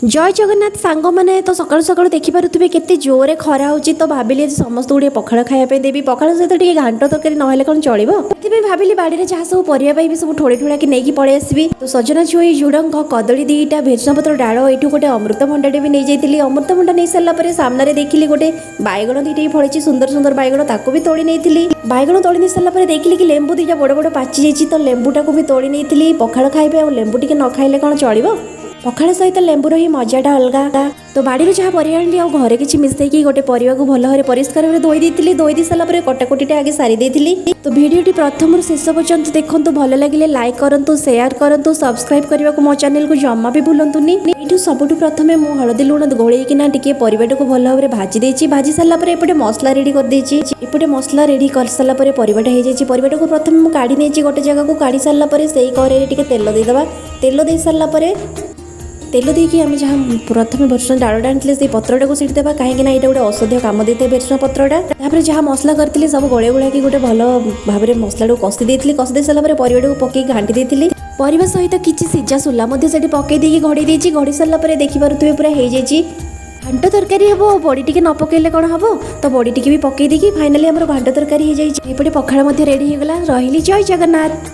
जय जगन्नाथ सांग मैंने तो सकाल सकाल देखिपे केते जोरे खरा हो तो भाविली समस्त गुड़े पखाड़ खायापे देवी पखाड़ सहित टे घांट तरकारी ना कौन चलो से भाविली बाड़ी में जहाँ सब परिया पाइबी सब ठोड़ी ठोड़ा कि नहीं पलि आसबि तो सजना छुई झुड़ंग कदली दीटा भेषण पत्र डाल यू गोटे अमृतभंडाटे भी नहीं जाइली अमृतभंडा नहीं सारापर सामने देखिली गोटे बैगण दीटा फड़ी सुंदर सुंदर बैगण ताको भी तोड़ी नहीं बैगण तोड़ी नहीं सारापर देखिली कि लेंबू दीटा बड़ बड़ पाचि जाइए तो लेंबूटा को भी तोड़ी नहीं पखाड़ खाइबे और लेंबू टे न खाइले कौन चलो पखाड़ सहित लेंबूर ही मजाटा अलग तो बाड़ी जहाँ परिया आनी आ घरे किसी मिसई गोटे परिवा को भल भाव परिष्कार धोई दी सारापर कटाकटा आगे सारी देती तो भिडियोटी प्रथम शेष पर्यंत देखो भल लगे लाइक करूँ शेयर करूँ सब्सक्राइब करने को मो चैनल को जमा भी भूलुनी ये सबुठ प्रथम मुझे हलदी लुण गोलैकिना टी परिवाटा को भल भाव भाजी देती भाजी सारापर एपटे मसला रेडी करपटे मसला रेडी कर सारापर परिवाटा हो जाए परिवाटा को प्रथम मुझे काढ़ी नहीं गोटे जगह को काढ़ी सारापर से कड़े टे तेल देदेबा तेल दे सारापर तेल देकी आम जहाँ प्रथम भेषण डालटा आनी से पत्रटा को सीटी देवा कहीं यहाँ गोटे औषधीय काम देते भेषण पत्रटा जहाँ मसला करती सब गोले गोला गोटे भल भाव में मसला कषि दे सारापर परिवाटा को पकई घाटी देती परिवा सहित किसी सीझा सोला पकई देकी घड़ी देती घड़ी सारापर देखिपे पूरा हो जाए घांट तरकारी हम बड़ी टी न पकड़े कौन हम तो बड़ी टी भी पकई देकी फाइनाली आम घांट तरकारी हो जाए पखाड़ रेडी होगला रही जय जगन्नाथ।